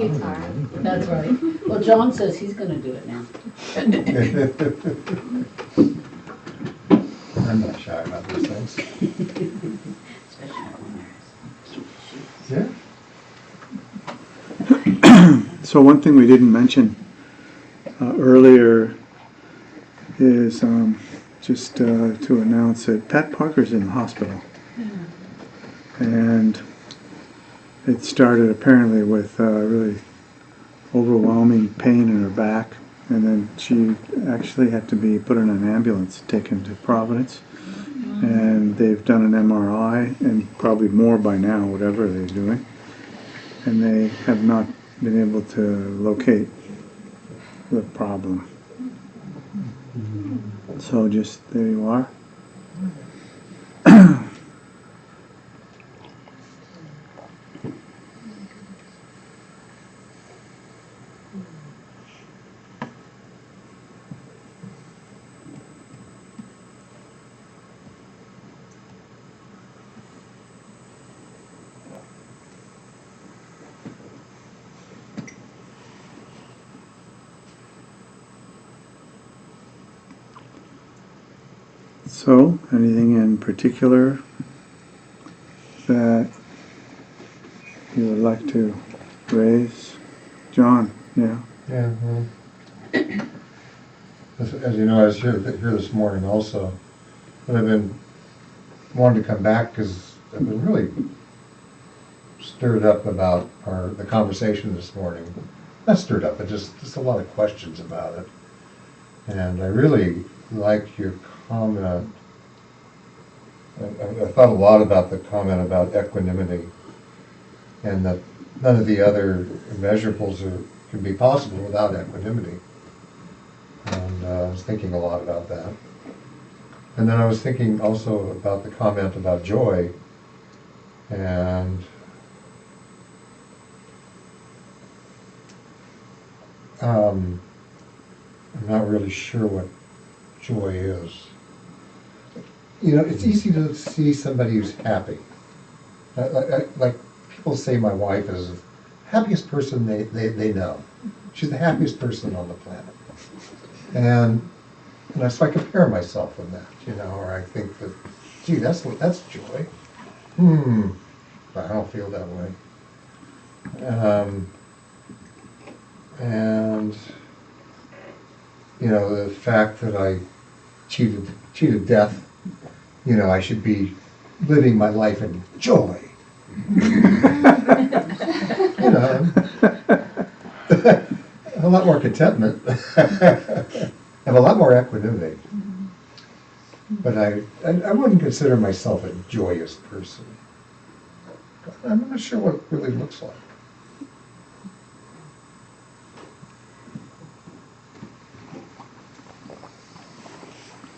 Guitar. That's right. Well, John says he's gonna do it now. I'm not shy about these things. Especially when Yeah. So one thing we didn't mention earlier is just to announce that Pat Parker's in the hospital. And it started apparently with really overwhelming pain in her back, and then she actually had to be put in an ambulance, taken to Providence, and they've done an MRI, and probably more by now, whatever they're doing, and they have not been able to locate the problem. So just there you are. So, anything in particular that you would like to raise? John, yeah. Yeah, well, as you know, I was here this morning also, but I've been wanting to come back because I've been really stirred up about the conversation this morning. Not stirred up, but just a lot of questions about it. And I really liked your comment. I thought a lot about the comment about equanimity, and that none of the other measurables can be possible without equanimity. And I was thinking a lot about that. And then I was thinking also about the comment about joy, and I'm not really sure what joy is. You know, it's easy to see somebody who's happy. Like people say my wife is the happiest person they know. She's the happiest person on the planet. And so I compare myself with that, you know, or I think that, gee, that's joy. But I don't feel that way. And, you know, the fact that I cheated death, you know, I should be living my life in joy. You know, a lot more contentment and a lot more equanimity. But I wouldn't consider myself a joyous person. I'm not sure what it really looks like.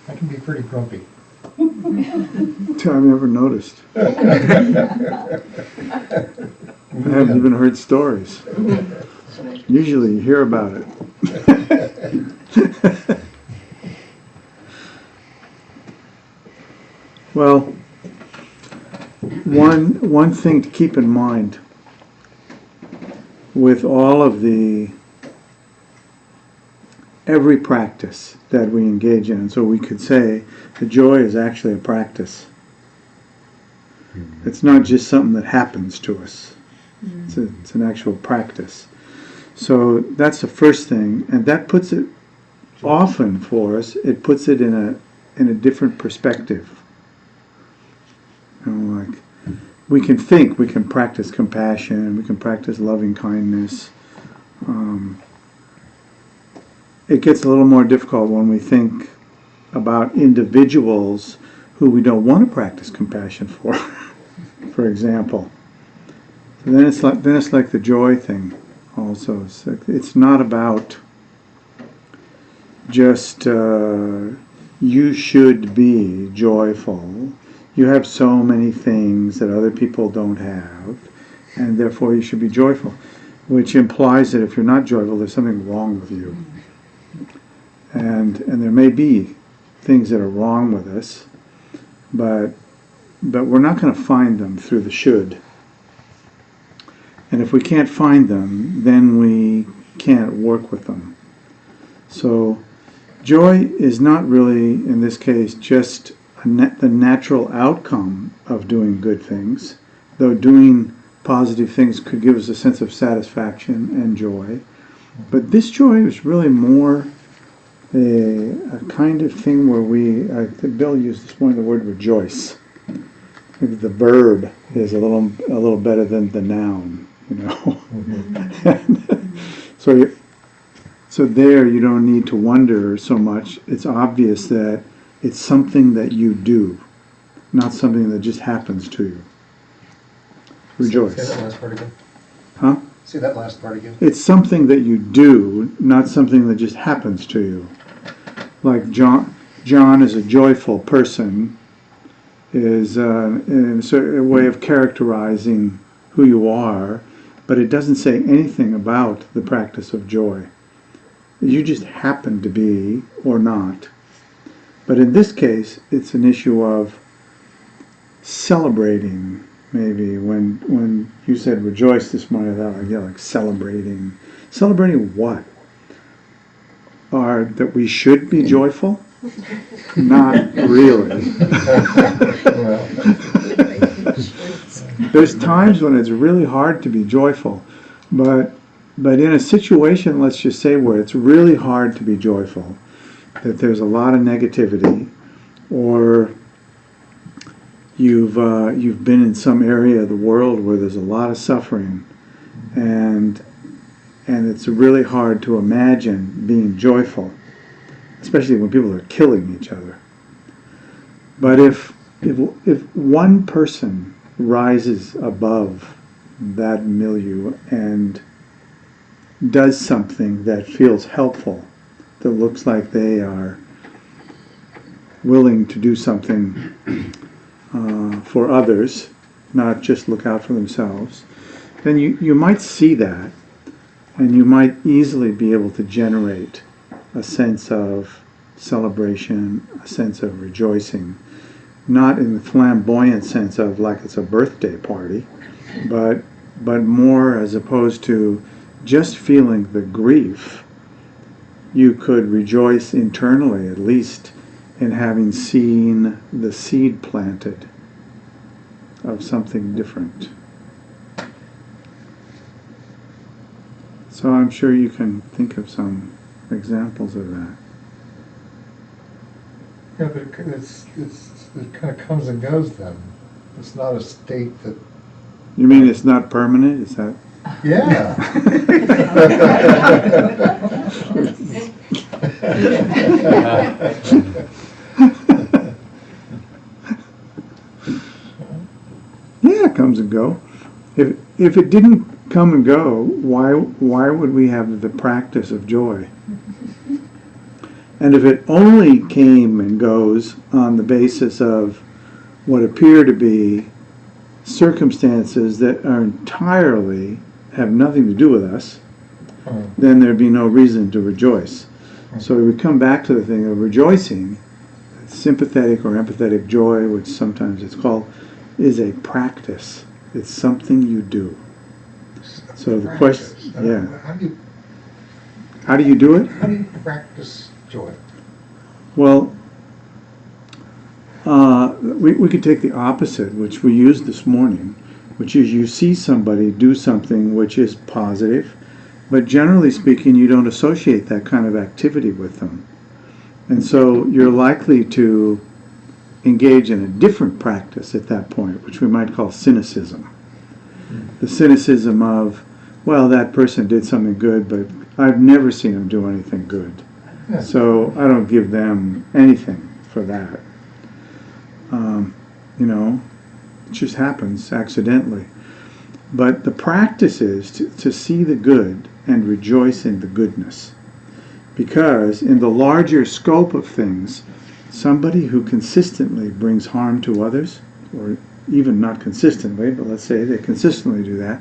I can be pretty grumpy. I've never noticed. I haven't even heard stories. Usually you hear about it. Well, one thing to keep in mind with all of every practice that we engage in, so we could say the joy is actually a practice. It's not just something that happens to us. It's an actual practice. So that's the first thing, and that puts it often for us. It puts it in a different perspective. You know, like we can practice compassion, we can practice loving kindness. It gets a little more difficult when we think about individuals who we don't want to practice compassion for example. So then it's like the joy thing also. It's not about just you should be joyful. You have so many things that other people don't have, and therefore you should be joyful, which implies that if you're not joyful, there's something wrong with you. And there may be things that are wrong with us, but we're not going to find them through the should. And if we can't find them, then we can't work with them. So joy is not really, in this case, just the natural outcome of doing good things, though doing positive things could give us a sense of satisfaction and joy. But this joy is really more a kind of thing where I think Bill used this morning the word rejoice. Maybe the verb is a little better than the noun, you know. So there you don't need to wonder so much. It's obvious that it's something that you do, not something that just happens to you. Rejoice. Say that last part again. Huh? Say that last part again. It's something that you do, not something that just happens to you. Like John is a joyful person, is a way of characterizing who you are, but it doesn't say anything about the practice of joy. You just happen to be or not. But in this case, it's an issue of celebrating. Maybe when you said rejoice this morning, I thought, like celebrating. Celebrating what? That we should be joyful? Not really. There's times when it's really hard to be joyful, but in a situation, let's just say, where it's really hard to be joyful, that there's a lot of negativity, or you've been in some area of the world where there's a lot of suffering, and it's really hard to imagine being joyful, especially when people are killing each other. But if one person rises above that milieu and does something that feels helpful, that looks like they are willing to do something for others, not just look out for themselves, then you might see that, and you might easily be able to generate a sense of celebration, a sense of rejoicing, not in the flamboyant sense of like it's a birthday party, but more as opposed to just feeling the grief. You could rejoice internally, at least, in having seen the seed planted of something different. So I'm sure you can think of some examples of that. Yeah, but it kind of comes and goes then. It's not a state that... You mean it's not permanent? Is that... Yeah. Yeah, it comes and go. If it didn't come and go, why would we have the practice of joy? And if it only came and goes on the basis of what appear to be circumstances that are entirely have nothing to do with us, then there'd be no reason to rejoice. So we come back to the thing of rejoicing. Sympathetic or empathetic joy, which sometimes it's called, is a practice. It's something you do. So the question, yeah. How do you do it? How do you practice joy? Well, we could take the opposite, which we used this morning, which is you see somebody do something which is positive, but generally speaking, you don't associate that kind of activity with them. And so you're likely to engage in a different practice at that point, which we might call cynicism. The cynicism of, well, that person did something good, but I've never seen them do anything good. Yeah. So I don't give them anything for that. It just happens accidentally. But the practice is to see the good and rejoice in the goodness. Because in the larger scope of things, somebody who consistently brings harm to others, or even not consistently, but let's say they consistently do that,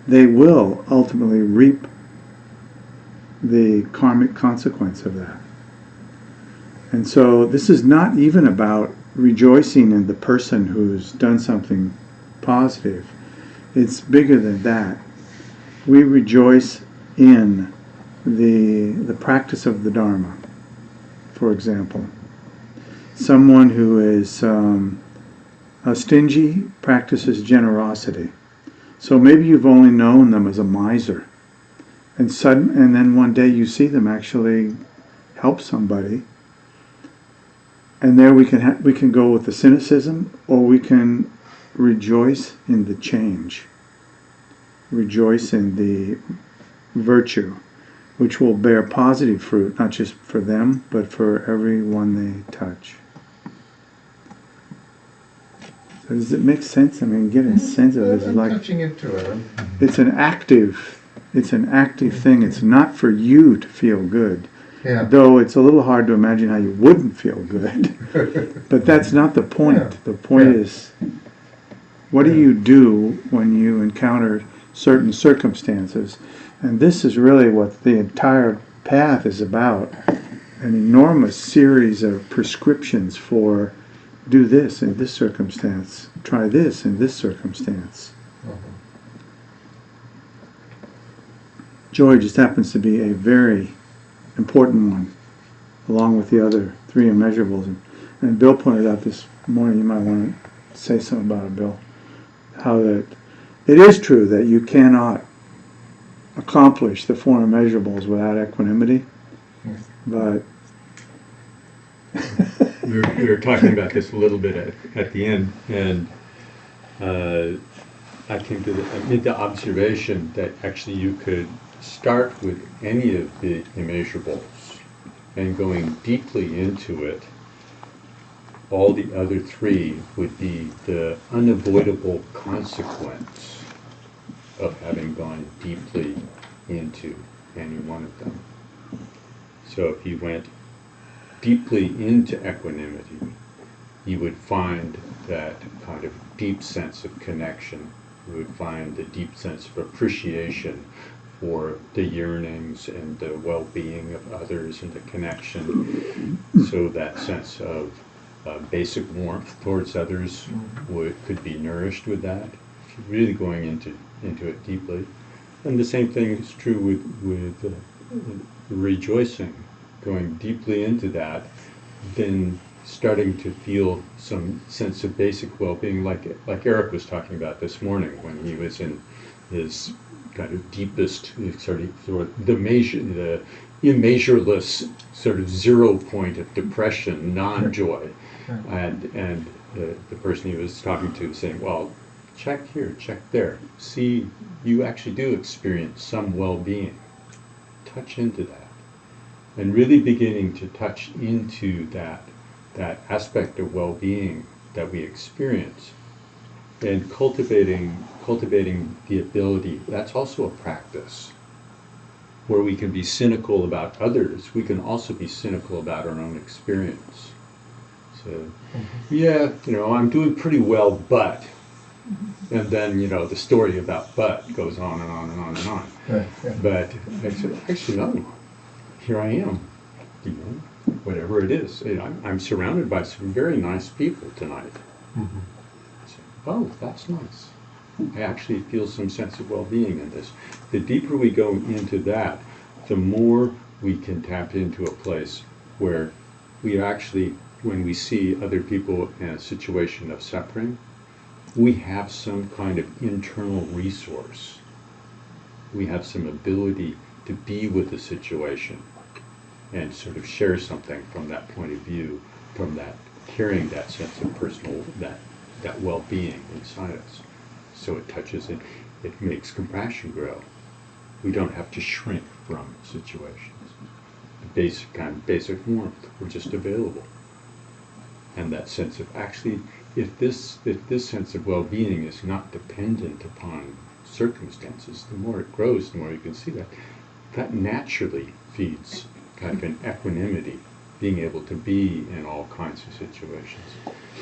they will ultimately reap the karmic consequence of that. And so this is not even about rejoicing in the person who's done something positive. It's bigger than that. we rejoice in the practice of the Dharma, for example. Someone who is stingy practices generosity. So maybe you've only known them as a miser, and then one day you see them actually help somebody, and there we can go with the cynicism, or we can rejoice in the change, rejoice in the virtue, which will bear positive fruit, not just for them, but for everyone they touch. So does it make sense? I mean, get a sense of this. I'm Like touching into it. it's an active thing. It's not for you to feel good. Yeah. Though it's a little hard to imagine how you wouldn't feel good. But that's not the point. Yeah. The point Yeah. is, what do you do when you encounter certain circumstances? And this is really what the entire path is about. An enormous series of prescriptions for do this in this circumstance, try this in this circumstance. Joy just happens to be a very important one, along with the other three immeasurables. And Bill pointed out this morning, you might want to say something about it, Bill, how that it is true that you cannot accomplish the four immeasurables without equanimity, but we were talking about this a little bit at the end, and I came to the observation that actually you could start with any of the immeasurables and going deeply into it. All the other three would be the unavoidable consequence of having gone deeply into any one of them. So if you went deeply into equanimity, you would find that kind of deep sense of connection. You would find the deep sense of appreciation for the yearnings and the well-being of others and the connection. So that sense of basic warmth towards others could be nourished with that. If you're really going into it deeply. And the same thing is true with rejoicing. Going deeply into that, then starting to feel some sense of basic well-being, like Eric was talking about this morning when he was in his kind of deepest sort of the immeasureless sort of 0 point of depression, non-joy, and the person he was talking to was saying, well, check here, check there, see, you actually do experience some well-being. Touch into that. And really beginning to touch into that aspect of well-being that we experience, and cultivating the ability. That's also a practice where we can be cynical about others. We can also be cynical about our own experience. So, yeah, I'm doing pretty well, but, and then the story about but goes on and on and on and on. Right, yeah. But I said, actually no. Here I am, whatever it is. I'm surrounded by some very nice people tonight. So, oh, that's nice. I actually feel some sense of well-being in this. The deeper we go into that, the more we can tap into a place where we actually, when we see other people in a situation of suffering, we have some kind of internal resource. We have some ability to be with the situation and sort of share something from that point of view, from that, carrying that sense of personal, that well-being inside us. So it touches it, it makes compassion grow. We don't have to shrink from situations. The basic warmth, we're just available. And that sense of actually, if this sense of well-being is not dependent upon circumstances, the more it grows, the more you can see that naturally feeds kind of an equanimity, being able to be in all kinds of situations.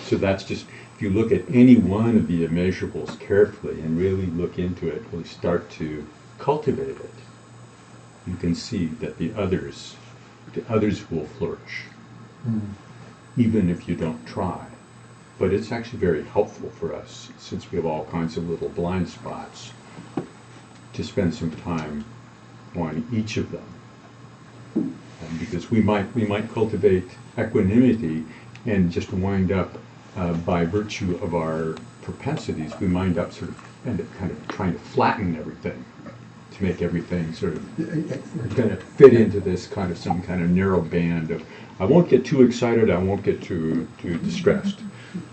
So that's just, if you look at any one of the immeasurables carefully and really look into it, really start to cultivate it, you can see that the others will flourish, even if you don't try. But it's actually very helpful for us, since we have all kinds of little blind spots. to spend some time on each of them. Because we might cultivate equanimity and just wind up, by virtue of our propensities, we end up kind of trying to flatten everything, to make everything sort of kind of fit into this kind of some kind of narrow band of, I won't get too excited, I won't get too distressed.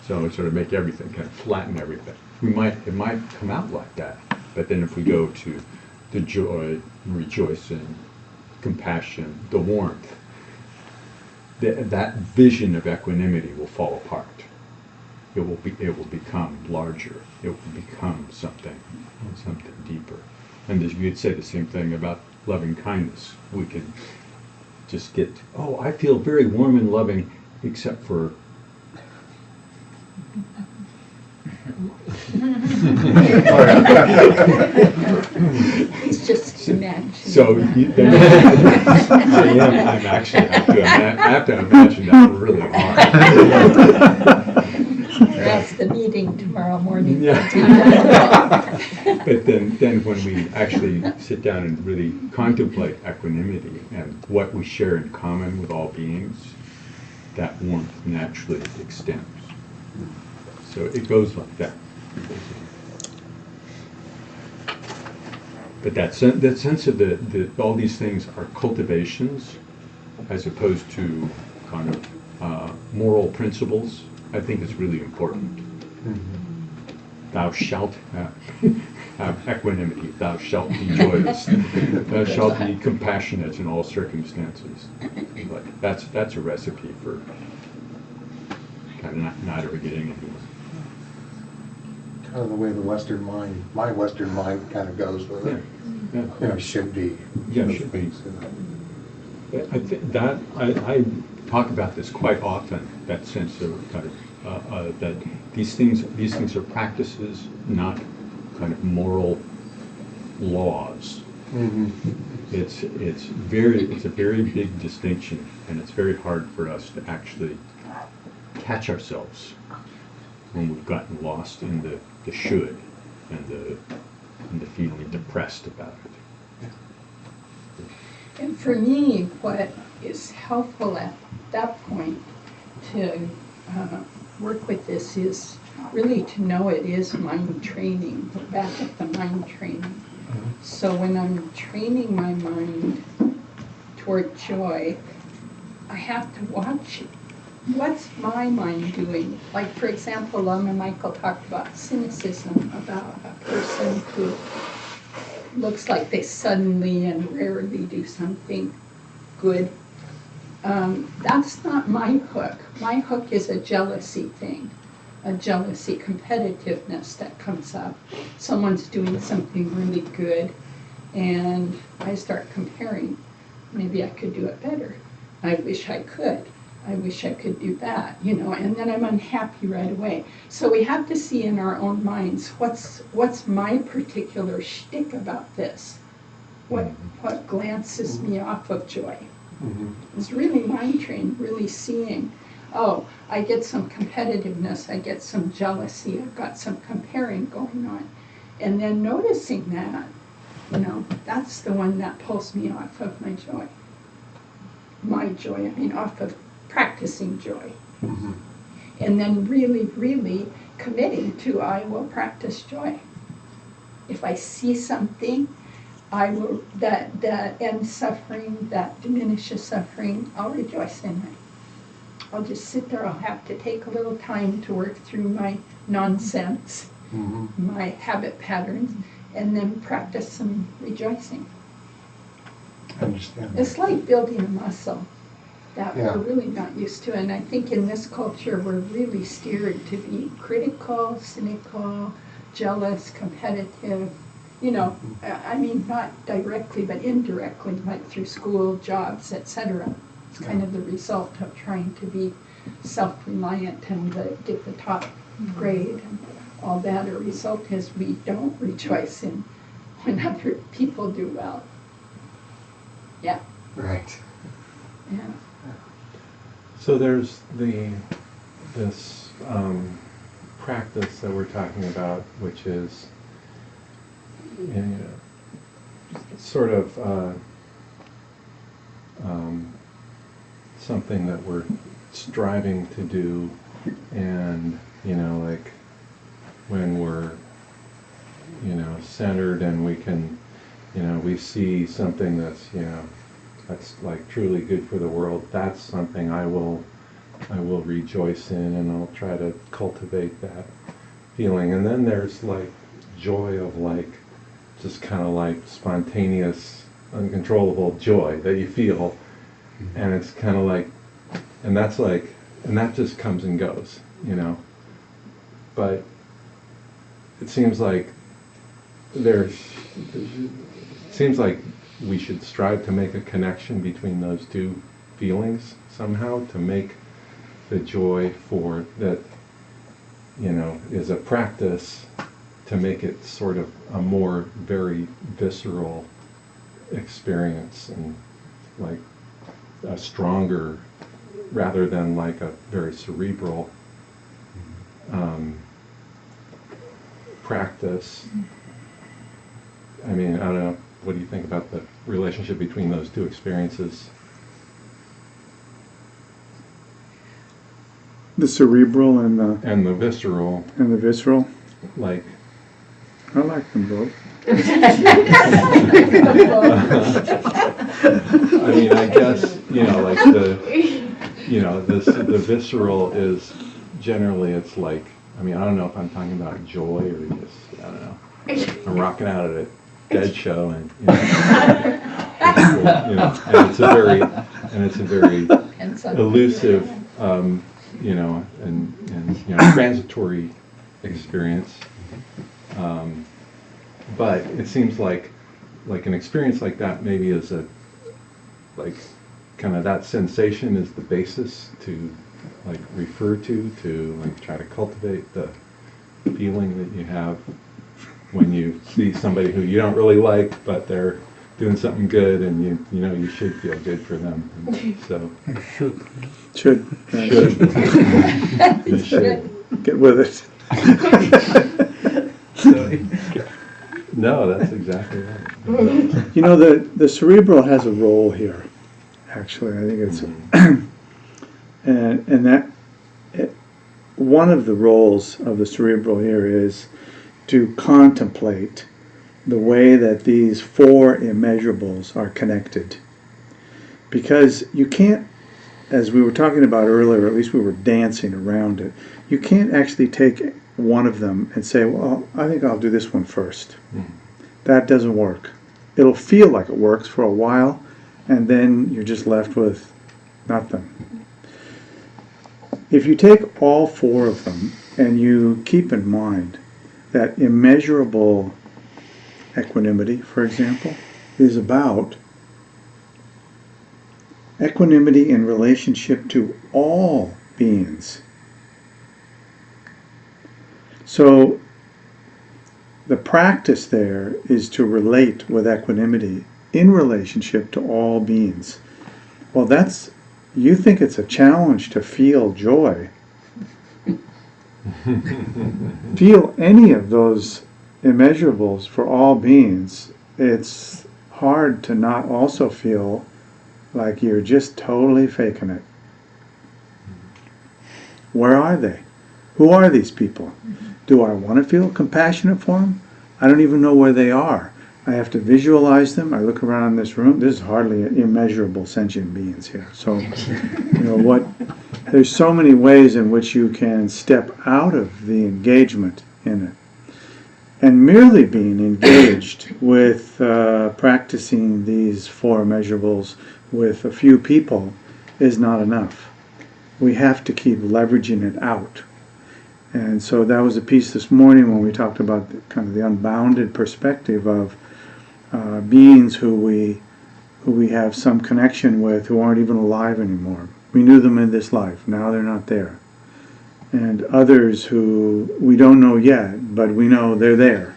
So sort of make everything, kind of flatten everything. It might come out like that, but then if we go to the joy, rejoicing, compassion, the warmth, that vision of equanimity will fall apart. It will become larger. It will become something deeper. And as you could say the same thing about loving kindness. We could just get, oh, I feel very warm and loving, except for He's just imagining. so I'm actually I have to imagine that really hard. That's the meeting tomorrow morning. Yeah. But then when we actually sit down and really contemplate equanimity and what we share in common with all beings, that warmth naturally extends. So it goes like that. But that sense of all these things are cultivations as opposed to kind of moral principles, I think is really important. Thou shalt have equanimity, thou shalt be joyous, thou shalt be compassionate in all circumstances. But that's a recipe for kind of not ever getting into Kind of the way the Western mind, my Western mind kind of goes with it. Yeah. You know, should be. Yeah, should be. I think that I talk about this quite often. That sense of kind of that these things are practices, not kind of moral laws. Mm-hmm. It's a very big distinction, and it's very hard for us to actually catch ourselves when we've gotten lost in the should and the feeling depressed about it. And for me, what is helpful at that point to work with this is really to know it is mind training. We're back at the mind training. So when I'm training my mind toward joy, I have to watch what's my mind doing. Like, for example, Lama Michael talked about cynicism, about a person who looks like they suddenly and rarely do something good. That's not my hook. My hook is a jealousy thing, a jealousy competitiveness that comes up. Someone's doing something really good, and I start comparing. Maybe I could do it better. I wish I could. I wish I could do that, and then I'm unhappy right away. So we have to see in our own minds, what's my particular shtick about this? What glances me off of joy? It's really mind trained, really seeing, oh, I get some competitiveness, I get some jealousy, I've got some comparing going on. And then noticing that, that's the one that pulls me off of my joy. Off of practicing joy. And then really, really committing to, I will practice joy. If I see something that ends suffering, that diminishes suffering, I'll rejoice in it. I'll just sit there, I'll have to take a little time to work through my nonsense, my habit patterns, and then practice some rejoicing. I understand. It's like building a muscle that Yeah. we're really not used to. And I think in this culture, we're really steered to be critical, cynical, jealous, competitive, not directly, but indirectly, like through school, jobs, etc. It's kind of the result of trying to be self-reliant and get the top grade and all that. A result is we don't rejoice in when other people do well. Yeah. Right. Yeah. So there's this practice that we're talking about, which is sort of something that we're striving to do, and like when we're centered and we can we see something that's like truly good for the world, that's something I will rejoice in, and I'll try to cultivate that feeling. And then there's like joy of like just kind of like spontaneous, uncontrollable joy that you feel, and it's kind of like, and that's like, and that just comes and goes, but it seems like we should strive to make a connection between those two feelings somehow, to make the joy for that is a practice, to make it sort of a more very visceral experience, and like a stronger, rather than like a very cerebral practice. I mean, I don't know, what do you think about the relationship between those two experiences? The cerebral and the visceral. And the visceral? Like, I like them both. I mean, I guess, like the visceral is generally, it's like, I mean, I don't know if I'm talking about joy or just, I don't know, I'm rocking out at a Dead show, and and it's a very elusive, and transitory experience. But it seems like an experience like that maybe is kind of that sensation is the basis to like refer to like try to cultivate the feeling that you have when you see somebody who you don't really like, but they're doing something good, and you should feel good for them. And so Should. you should. Get with it. No, that's exactly right. The cerebral has a role here. Actually, I think it's and that one of the roles of the cerebral here is to contemplate the way that these four immeasurables are connected. Because you can't, as we were talking about earlier, at least we were dancing around it, you can't actually take one of them and say, well, I think I'll do this one first. That doesn't work. It'll feel like it works for a while, and then you're just left with nothing. If you take all four of them and you keep in mind that immeasurable equanimity, for example, is about equanimity in relationship to all beings. So the practice there is to relate with equanimity in relationship to all beings. Well, you think it's a challenge to feel joy. Feel any of those immeasurables for all beings. It's hard to not also feel like you're just totally faking it. Where are they? Who are these people? Do I want to feel compassionate for them? I don't even know where they are. I have to visualize them. I look around this room. There's hardly immeasurable sentient beings here. So, there's so many ways in which you can step out of the engagement in it. And merely being engaged with practicing these four immeasurables with a few people is not enough. We have to keep leveraging it out. And so that was a piece this morning when we talked about the unbounded perspective of beings who we have some connection with, who aren't even alive anymore. We knew them in this life. Now they're not there. And others who we don't know yet, but we know they're there.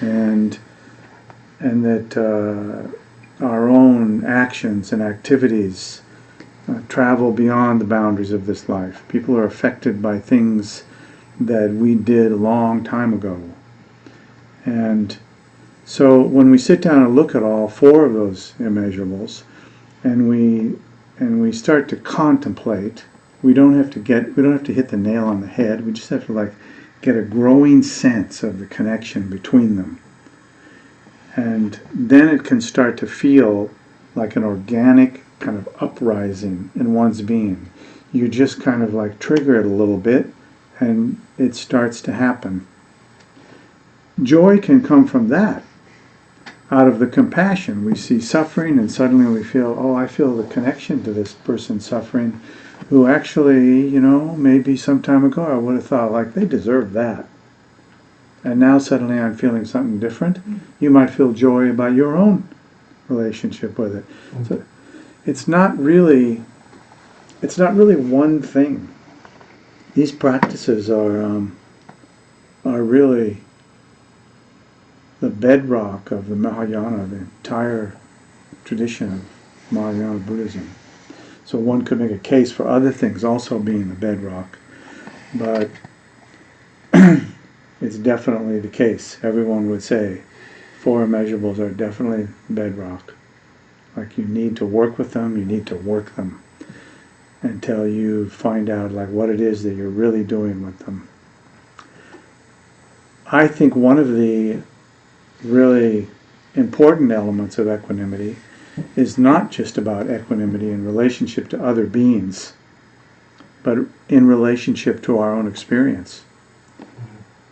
And that our own actions and activities travel beyond the boundaries of this life. People are affected by things that we did a long time ago. And So when we sit down and look at all four of those immeasurables, and we start to contemplate, we don't have to hit the nail on the head. We just have to like get a growing sense of the connection between them. And then it can start to feel like an organic kind of uprising in one's being. You just kind of like trigger it a little bit and it starts to happen. Joy can come from that. Out of the compassion, we see suffering and suddenly we feel, oh, I feel the connection to this person suffering who actually, maybe some time ago I would have thought like they deserve that. And now suddenly I'm feeling something different. You might feel joy about your own relationship with it. So it's not really one thing. These practices are really the bedrock of the Mahayana, the entire tradition of Mahayana Buddhism. So one could make a case for other things also being the bedrock, but it's definitely the case. Everyone would say four immeasurables are definitely bedrock. Like you need to work with them, you need to work them until you find out like what it is that you're really doing with them. I think one of the really important elements of equanimity is not just about equanimity in relationship to other beings, but in relationship to our own experience.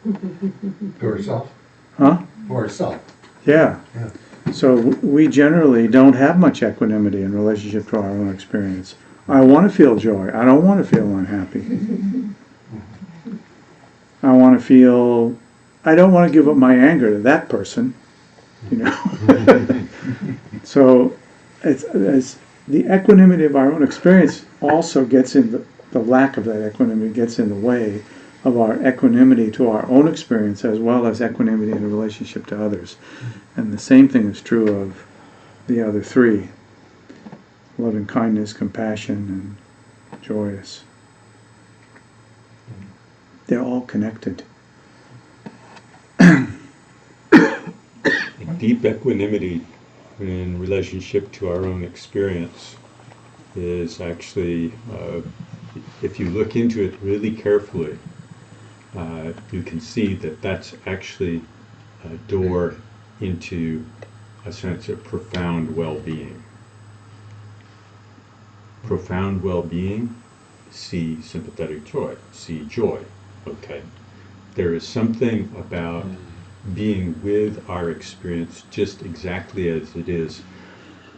To ourself. Huh? To ourself. Yeah. Yeah. So we generally don't have much equanimity in relationship to our own experience. I want to feel joy. I don't want to feel unhappy. I don't want to give up my anger to that person. So it's the equanimity of our own experience also gets in the lack of that equanimity gets in the way of our equanimity to our own experience as well as equanimity in relationship to others. And the same thing is true of the other three: loving kindness, compassion, and joyous. They're all connected. Deep equanimity in relationship to our own experience is actually, if you look into it really carefully, you can see that that's actually a door into a sense of profound well-being. Profound well-being, see sympathetic joy, see joy. Okay. There is something about being with our experience just exactly as it is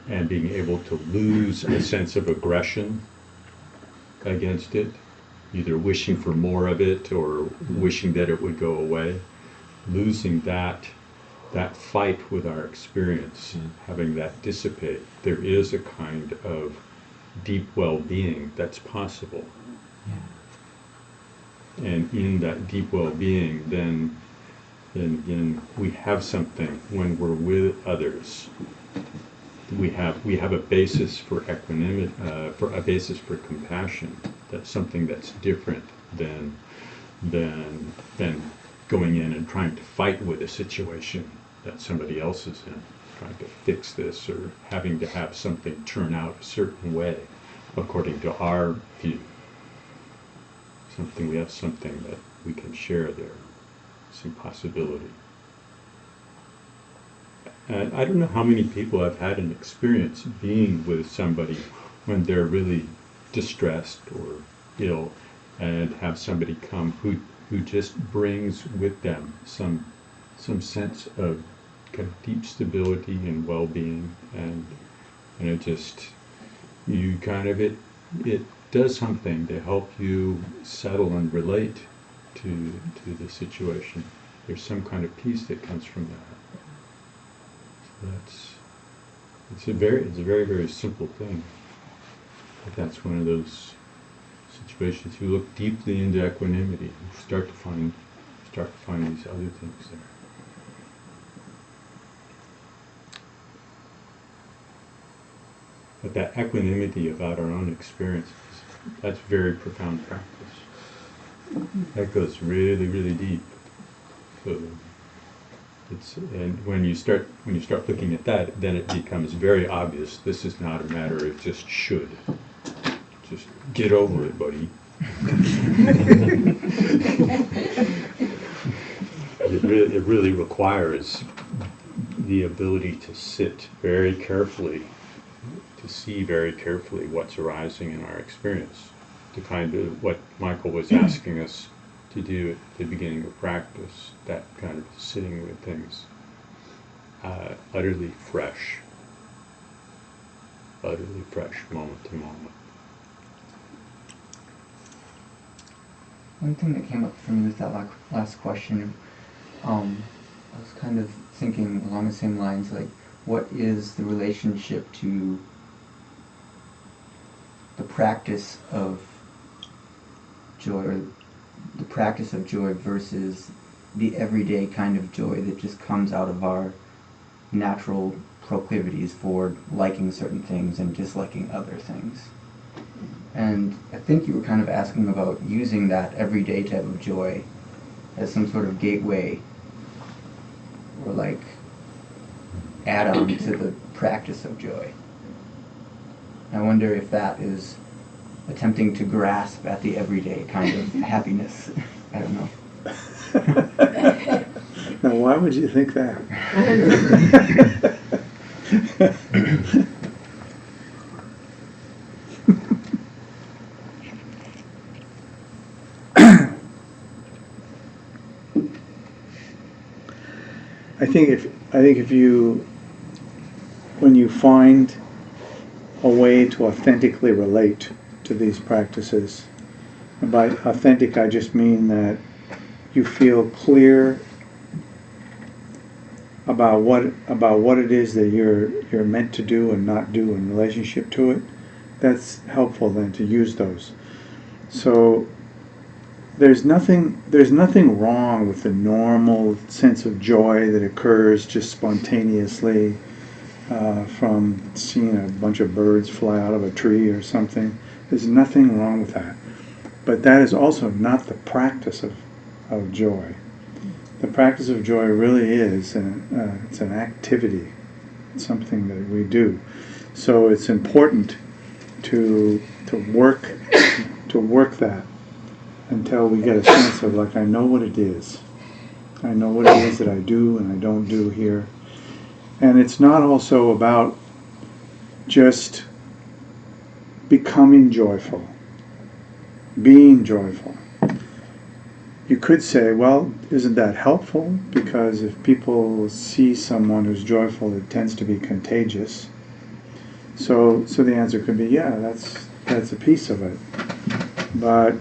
and being able to lose a sense of aggression against it, either wishing for more of it or wishing that it would go away. Losing that fight with our experience, having that dissipate, there is a kind of deep well-being that's possible. And in that deep well-being, then we have something when we're with others. We have a basis for equanimity, for a basis for compassion. That's something that's different than going in and trying to fight with a situation that somebody else is in, trying to fix this or having to have something turn out a certain way according to our view. We have something that we can share there, some possibility. And I don't know how many people have had an experience being with somebody when they're really distressed or ill, and have somebody come who just brings with them some sense of kind of deep stability and well-being, and it just it does something to help you settle and relate to the situation. There's some kind of peace that comes from that. It's a very, very simple thing. But that's one of those situations. You look deeply into equanimity, you start to find these other things there. But that equanimity about our own experiences, that's very profound practice. That goes really, really deep. So And when you start looking at that, then it becomes very obvious. This is not a matter of just should. Just get over it, buddy. It really requires the ability to sit very carefully, to see very carefully what's arising in our experience, to kind of what Michael was asking us to do at the beginning of practice, that kind of sitting with things utterly fresh moment to moment. One thing that came up for me with that last question, I was kind of thinking along the same lines, like, what is the relationship to the practice of joy, or the practice of joy versus the everyday kind of joy that just comes out of our natural proclivities for liking certain things and disliking other things. And I think you were kind of asking about using that everyday type of joy as some sort of gateway or like add-on to the practice of joy. I wonder if that is attempting to grasp at the everyday kind of happiness. I don't know. Now, why would you think that? I think if you, when you find a way to authentically relate to these practices, and by authentic I just mean that you feel clear about what it is that you're meant to do and not do in relationship to it, that's helpful then to use those. So there's nothing wrong with the normal sense of joy that occurs just spontaneously from seeing a bunch of birds fly out of a tree or something. There's nothing wrong with that. But that is also not the practice of joy. The practice of joy really is it's an activity. It's something that we do. So it's important to work that until we get a sense of, like, I know what it is. I know what it is that I do and I don't do here. And it's not also about just becoming joyful, being joyful. You could say, well, isn't that helpful? Because if people see someone who's joyful, it tends to be contagious. So the answer could be, yeah, that's a piece of it. But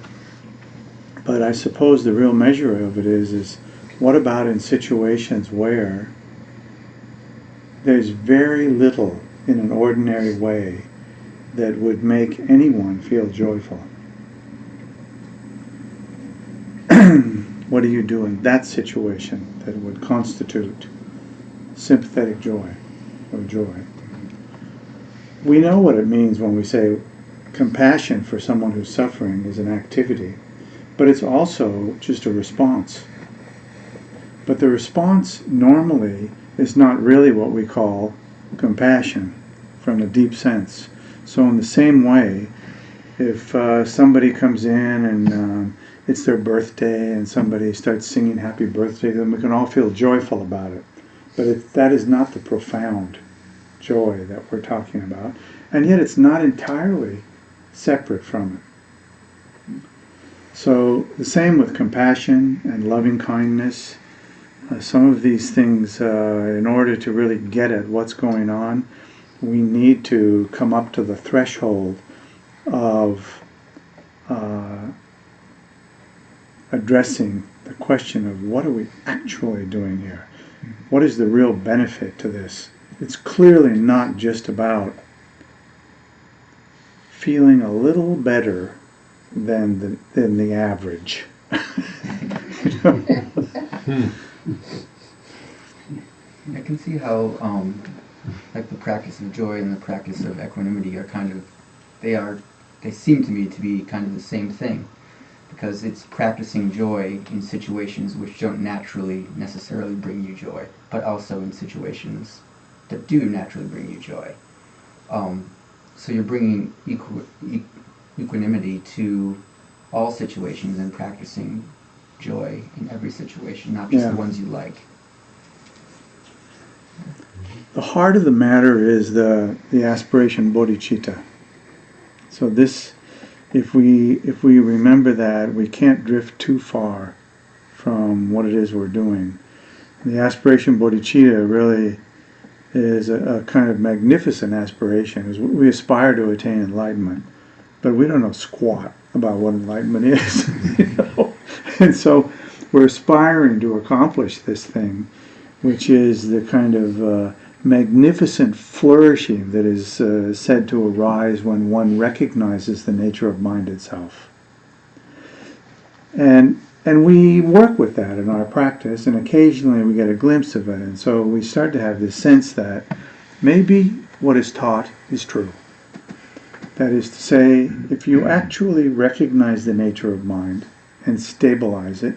I suppose the real measure of it is what about in situations where there's very little in an ordinary way that would make anyone feel joyful? What do you do in that situation that would constitute sympathetic joy or joy? We know what it means when we say compassion for someone who's suffering is an activity, but it's also just a response. But the response normally is not really what we call compassion from a deep sense. So in the same way, if somebody comes in and it's their birthday and somebody starts singing happy birthday, then we can all feel joyful about it. But that is not the profound joy that we're talking about. And yet it's not entirely separate from it. So the same with compassion and loving kindness. Some of these things, in order to really get at what's going on, we need to come up to the threshold of addressing the question of what are we actually doing here? What is the real benefit to this? It's clearly not just about feeling a little better than the average. I can see how like the practice of joy and the practice of equanimity are kind of, they seem to me to be kind of the same thing. because it's practicing joy in situations which don't naturally necessarily bring you joy, but also in situations that do naturally bring you joy. So you're bringing equanimity to all situations and practicing joy in every situation, not just Yeah. the ones you like. The heart of the matter is the aspiration bodhicitta. So this, if we remember that, we can't drift too far from what it is we're doing. The aspiration bodhicitta really is a kind of magnificent aspiration. We aspire to attain enlightenment, but we don't know squat about what enlightenment is. You know? And so we're aspiring to accomplish this thing, which is the kind of magnificent flourishing that is said to arise when one recognizes the nature of mind itself. And we work with that in our practice, and occasionally we get a glimpse of it, and so we start to have this sense that maybe what is taught is true. That is to say, if you actually recognize the nature of mind and stabilize it,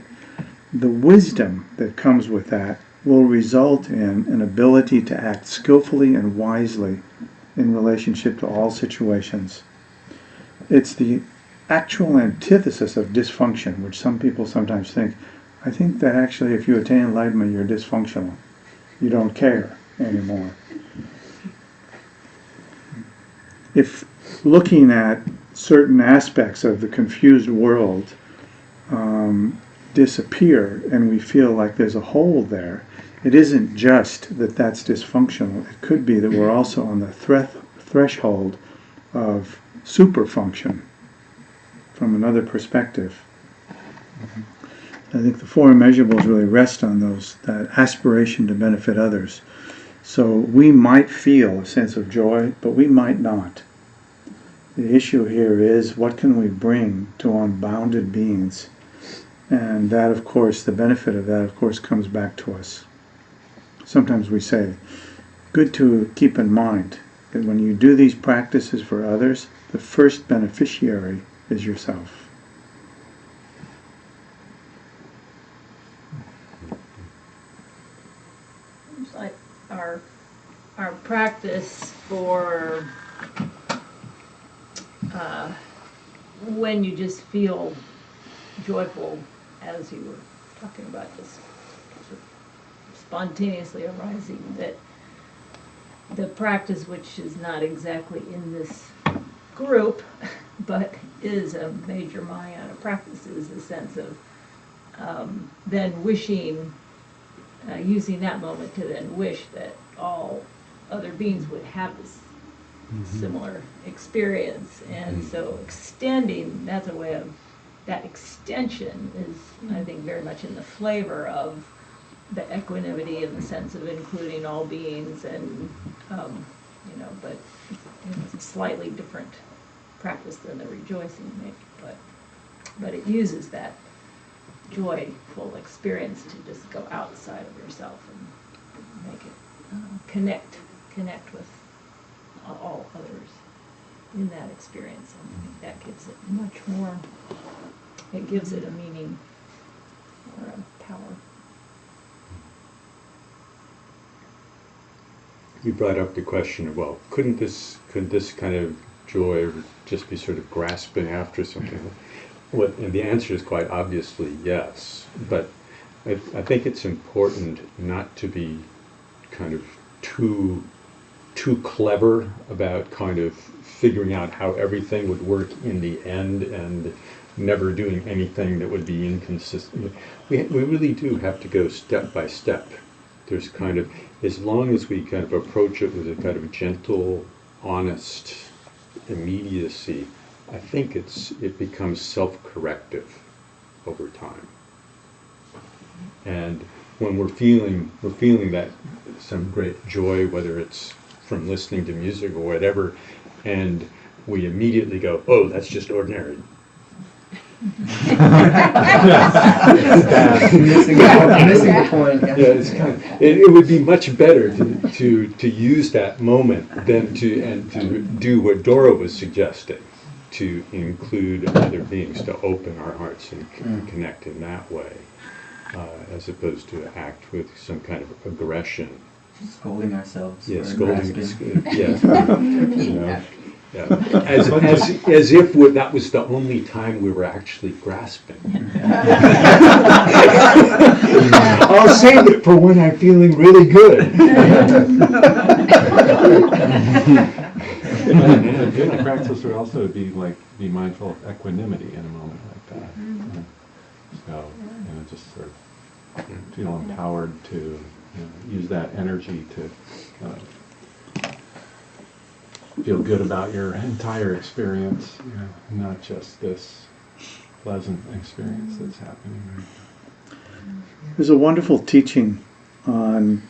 the wisdom that comes with that will result in an ability to act skillfully and wisely in relationship to all situations. It's the actual antithesis of dysfunction, which some people sometimes think. I think that actually if you attain enlightenment, you're dysfunctional. You don't care anymore. If looking at certain aspects of the confused world disappear and we feel like there's a hole there, it isn't just that that's dysfunctional. It could be that we're also on the threshold of superfunction from another perspective. I think the four immeasurables really rest on that aspiration to benefit others. So we might feel a sense of joy, but we might not. The issue here is, what can we bring to unbounded beings? And that, of course, the benefit of that, of course, comes back to us. Sometimes we say, good to keep in mind that when you do these practices for others, the first beneficiary is yourself. It's like our practice for when you just feel joyful, as you were talking about, just spontaneously arising, that the practice, which is not exactly in this group, but is a major Mahayana practice, is the sense of then wishing, using that moment to then wish that all other beings would have this similar experience. And so extending, that's a way of, that extension is, I think, very much in the flavor of the equanimity in the sense of including all beings, and but it's a slightly different practice than the rejoicing, maybe, but it uses that joyful experience to just go outside of yourself and make it connect with all others in that experience. And I think that gives it much more. It gives it a meaning or a power. You brought up the question of, well, couldn't this kind of joy just be sort of grasping after something? Well, and the answer is quite obviously yes. But I think it's important not to be kind of too clever about kind of figuring out how everything would work in the end and never doing anything that would be inconsistent. We really do have to go step by step. There's kind of, as long as we kind of approach it with a kind of gentle, honest immediacy, I think it becomes self-corrective over time. And when we're feeling that some great joy, whether it's from listening to music or whatever, and we immediately go, oh, that's just ordinary. Missing the point. Yeah, it's kind of, it would be much better to use that moment than to do what Dora was suggesting, to include other beings, to open our hearts and connect in that way, as opposed to act with some kind of aggression. Scolding ourselves. Yeah, for scolding. grasping. Yes. You know, yeah. As if that was the only time we were actually grasping. I'll save it for when I'm feeling really good. And a good practice would also be be mindful of equanimity in a moment like that. So, just sort of feel empowered to use that energy to feel good about your entire experience, not just this pleasant experience that's happening right now. There's a wonderful teaching on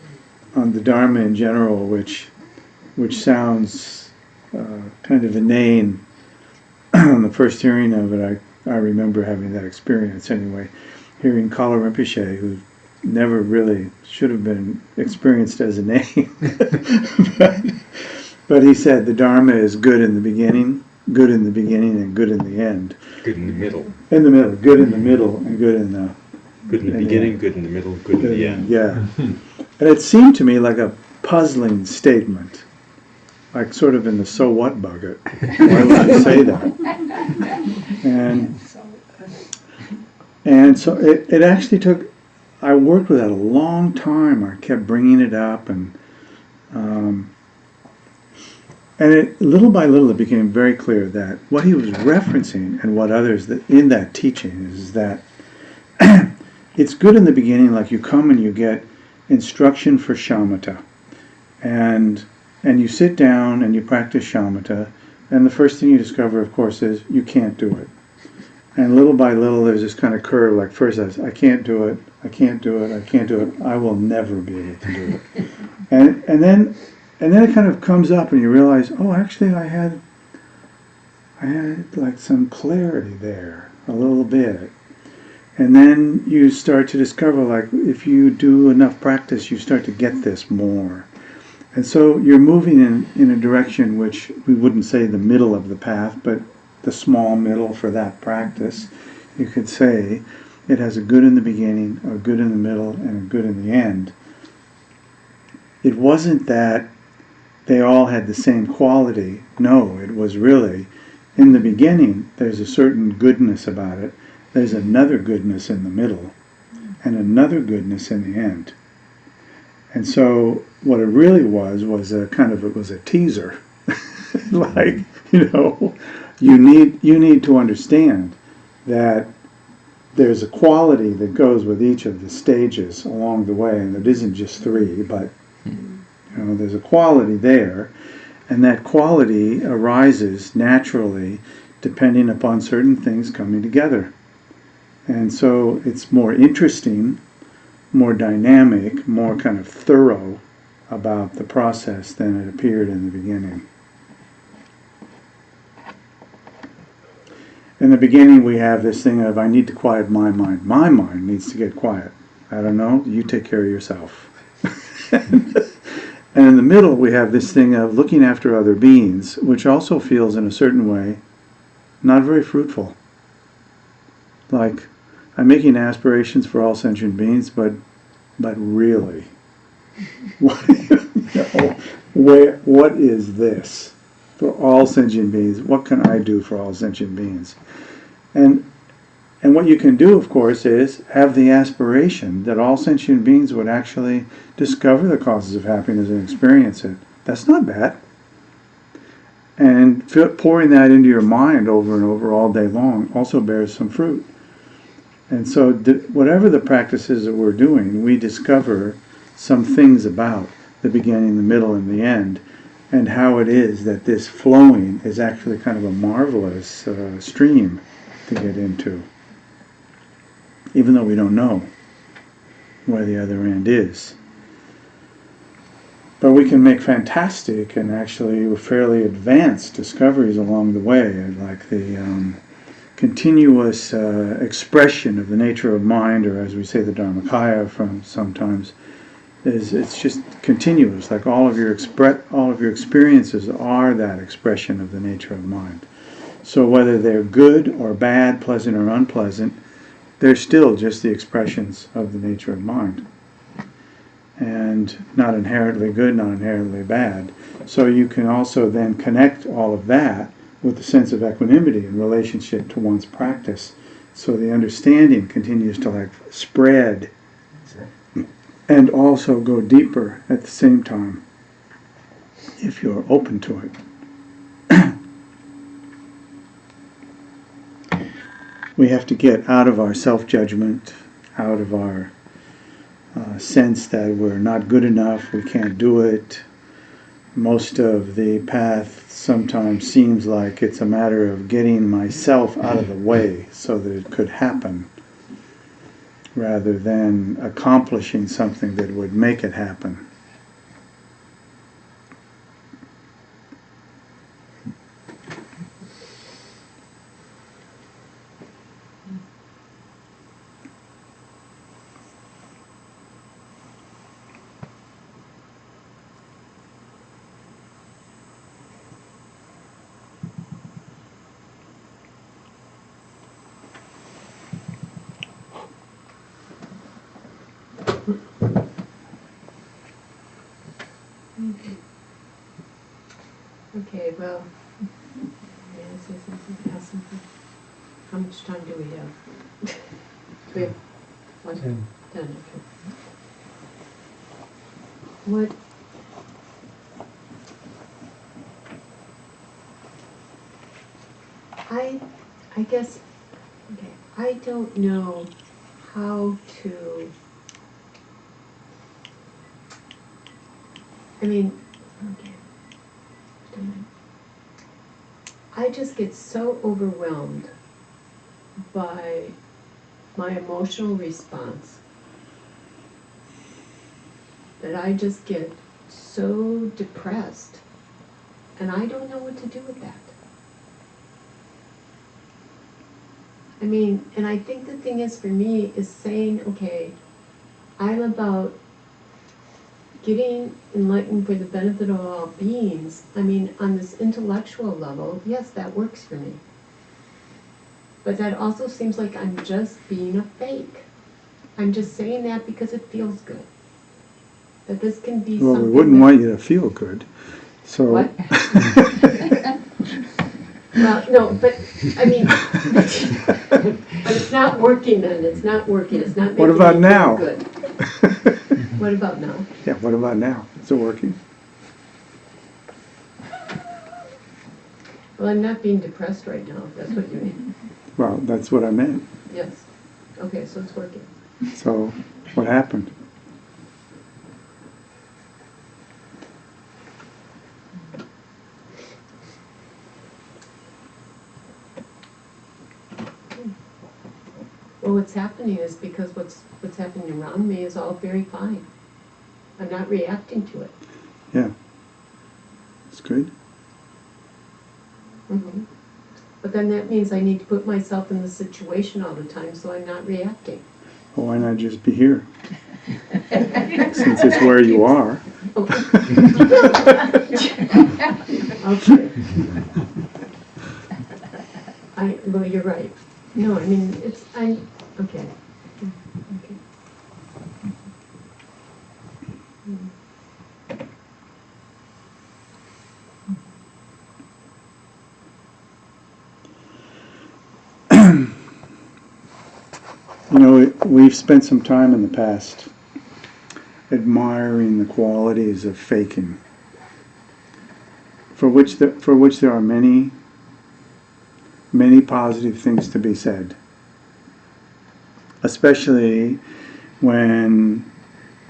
the Dharma in general, which sounds kind of inane. On the first hearing of it, I remember having that experience anyway, hearing Kala Rinpoche, who never really should have been experienced as a name. But he said the Dharma is good in the beginning, and good in the end. Good in the middle. In the middle, good in the middle, and good in the... Good in the beginning, good in the middle, good in the end. Yeah. And it seemed to me like a puzzling statement, like sort of in the so what bucket. Why would you say that? And so it actually took, I worked with that a long time. I kept bringing it up, and it, little by little, it became very clear that what he was referencing and what others that in that teaching is that it's good in the beginning, like you come and you get instruction for shamatha, and you sit down and you practice shamatha, and the first thing you discover, of course, is you can't do it. And little by little, there's this kind of curve. Like first, I can't do it, I can't do it, I can't do it. I will never be able to do it. And then it kind of comes up, and you realize, oh, actually, I had like some clarity there, a little bit. And then you start to discover, like, if you do enough practice, you start to get this more. And so you're moving in a direction which we wouldn't say the middle of the path, but the small middle for that practice. You could say it has a good in the beginning, a good in the middle, and a good in the end. It wasn't that they all had the same quality. No, it was really, in the beginning, there's a certain goodness about it. There's another goodness in the middle, and another goodness in the end. And so what it really was a kind of, it was a teaser. Like, you need to understand that there's a quality that goes with each of the stages along the way, and it isn't just three, but there's a quality there, and that quality arises naturally depending upon certain things coming together. And so it's more interesting, more dynamic, more kind of thorough about the process than it appeared in the beginning. In the beginning, we have this thing of, I need to quiet my mind. My mind needs to get quiet. I don't know, you take care of yourself. And in the middle, we have this thing of looking after other beings, which also feels in a certain way not very fruitful. Like, I'm making aspirations for all sentient beings, but really, what is this for all sentient beings? What can I do for all sentient beings? And what you can do, of course, is have the aspiration that all sentient beings would actually discover the causes of happiness and experience it. That's not bad. And pouring that into your mind over and over all day long also bears some fruit. And so whatever the practices that we're doing, we discover some things about the beginning, the middle, and the end, and how it is that this flowing is actually kind of a marvelous stream to get into, even though we don't know where the other end is. But we can make fantastic and actually fairly advanced discoveries along the way, like the continuous expression of the nature of mind, or as we say the Dharmakaya from sometimes, it's just continuous. Like all of your experiences are that expression of the nature of mind. So whether they're good or bad, pleasant or unpleasant, they're still just the expressions of the nature of mind. And not inherently good, not inherently bad. So you can also then connect all of that with a sense of equanimity in relationship to one's practice. So the understanding continues to like spread and also go deeper at the same time if you're open to it. We have to get out of our self-judgment, out of our sense that we're not good enough, we can't do it. Most of the path sometimes seems like it's a matter of getting myself out of the way so that it could happen, rather than accomplishing something that would make it happen. Okay, well, may I say something? Ask something? How much time do we have? We have, what? 10, okay. What? I guess, okay, I don't know how to, I mean, okay. I just get so overwhelmed by my emotional response that I just get so depressed, and I don't know what to do with that. I mean, and I think the thing is for me is saying, okay, I'm about getting enlightened for the benefit of all beings. I mean, on this intellectual level, yes, that works for me. But that also seems like I'm just being a fake. I'm just saying that because it feels good. That this can be Well, something we wouldn't that, want you to feel good. So what? Well, no, but, I mean, but it's not working then, it's not working, it's not making What about me now? feel good. What about now? yeah, what about now? Is it working? Well, I'm not being depressed right now, if that's what you mean. Well, that's what I meant. Yes. Okay, so it's working. So what happened? Well, what's happening is because what's happening around me is all very fine. I'm not reacting to it. Yeah. It's good. Mm-hmm. But then that means I need to put myself in the situation all the time so I'm not reacting. Well, why not just be here? Since it's where you are. Okay. Well, you're right. No, I mean, okay. Okay. You know, we've spent some time in the past admiring the qualities of faking, for which there are many, many positive things to be said, especially when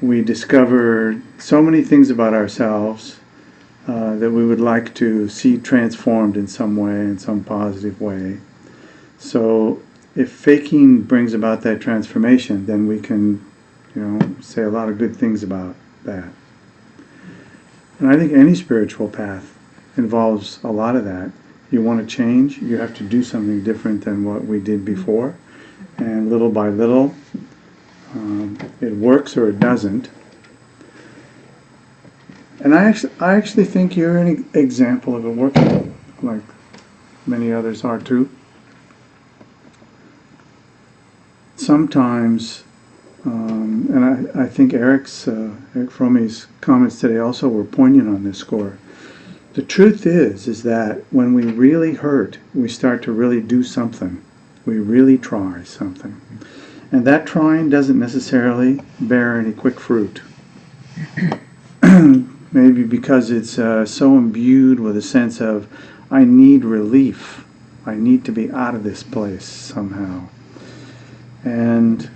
we discover so many things about ourselves that we would like to see transformed in some way, in some positive way. So if faking brings about that transformation, then we can, say a lot of good things about that. And I think any spiritual path involves a lot of that. You want to change, you have to do something different than what we did before. And little by little, it works or it doesn't. And I actually think you're an example of it working. Like, many others are too. Sometimes, and I think Eric Frommy's comments today also were poignant on this score. The truth is that when we really hurt, we start to really do something. We really try something. And that trying doesn't necessarily bear any quick fruit. Maybe because it's so imbued with a sense of, I need relief. I need to be out of this place somehow. And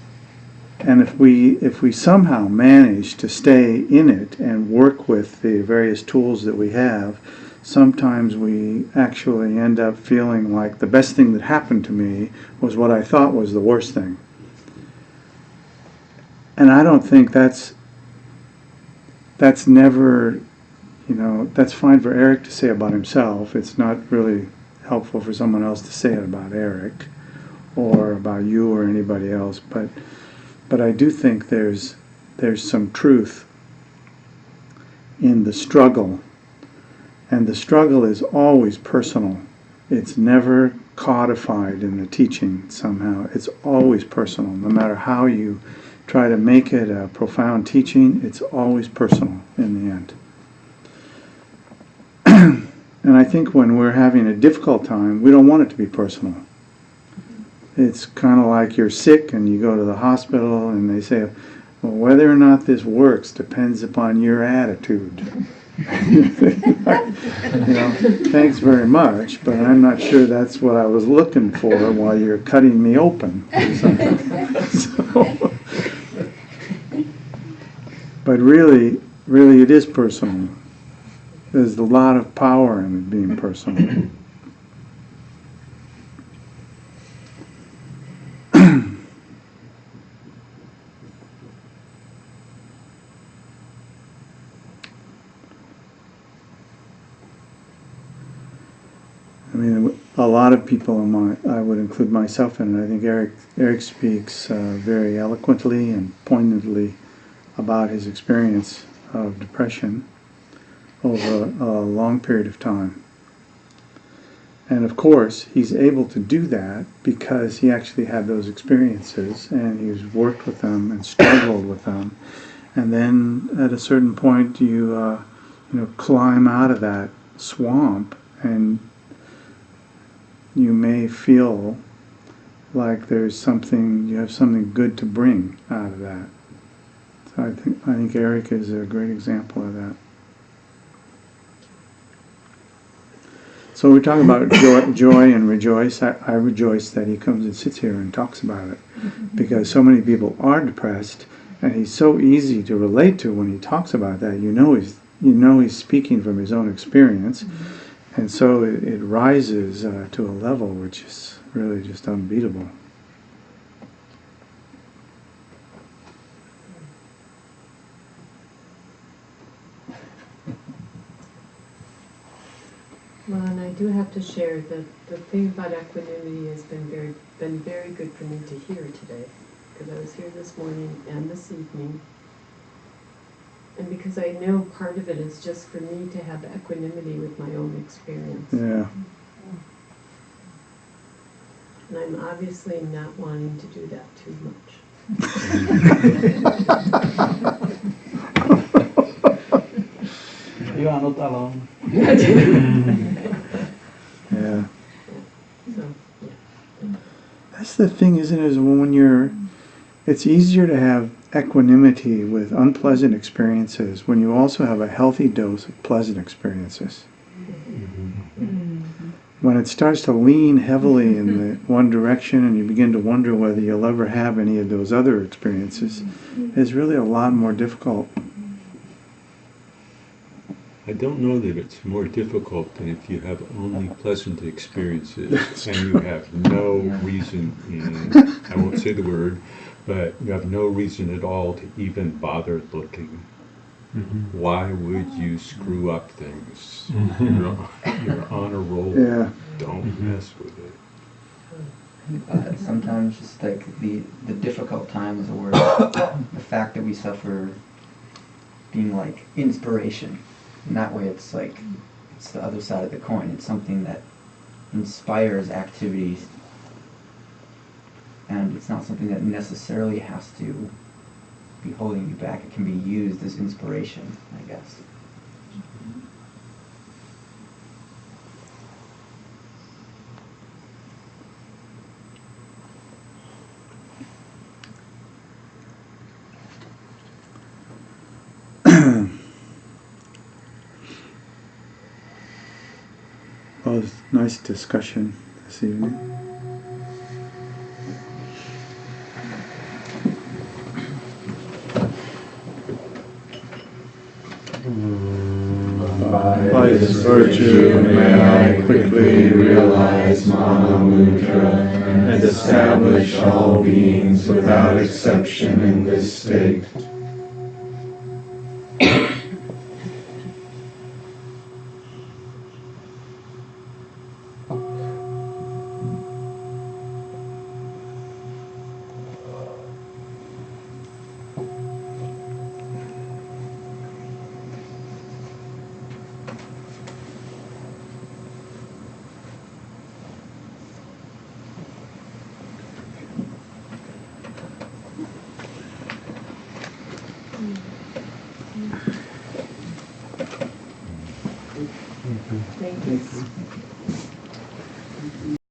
if we somehow manage to stay in it and work with the various tools that we have, sometimes we actually end up feeling like the best thing that happened to me was what I thought was the worst thing. And I don't think that's never, that's fine for Eric to say about himself. It's not really helpful for someone else to say it about Eric or about you or anybody else. But I do think there's some truth in the struggle. And the struggle is always personal. It's never codified in the teaching somehow. It's always personal. No matter how you try to make it a profound teaching, it's always personal in the end. And I think when we're having a difficult time, we don't want it to be personal. It's kind of like you're sick and you go to the hospital and they say, well, whether or not this works depends upon your attitude. Thanks very much, but I'm not sure that's what I was looking for while you're cutting me open or something. So, but really it is personal. There's a lot of power in it being personal. I mean, a lot of people, I would include myself in it. I think Eric speaks very eloquently and poignantly about his experience of depression over a long period of time. And of course, he's able to do that because he actually had those experiences and he's worked with them and struggled with them. And then at a certain point, you climb out of that swamp and you may feel like you have something good to bring out of that. So I think Eric is a great example of that. So we're talking about joy and rejoice. I rejoice that he comes and sits here and talks about it, because so many people are depressed, and he's so easy to relate to when he talks about that. He's speaking from his own experience, and so it rises to a level which is really just unbeatable. Well, and I do have to share that the thing about equanimity has been very good for me to hear today, because I was here this morning and this evening, and because I know part of it is just for me to have equanimity with my own experience. Yeah. And I'm obviously not wanting to do that too much. You are not alone. Yeah. So, That's the thing, isn't it? Is it's easier to have equanimity with unpleasant experiences when you also have a healthy dose of pleasant experiences. When it starts to lean heavily in the one direction and you begin to wonder whether you'll ever have any of those other experiences, it's really a lot more difficult. I don't know that it's more difficult than if you have only pleasant experiences and you have no reason, I won't say the word, but you have no reason at all to even bother looking. Why would you screw up things? You're on a roll. Yeah. Don't mess with it. Sometimes just like the difficult times, or the fact that we suffer being like inspiration. And that way it's like, it's the other side of the coin. It's something that inspires activities, and it's not something that necessarily has to be holding you back. It can be used as inspiration, I guess. Well, it's a nice discussion this evening. By this virtue may I quickly realize Mahamudra and establish all beings without exception in this state. Thank you.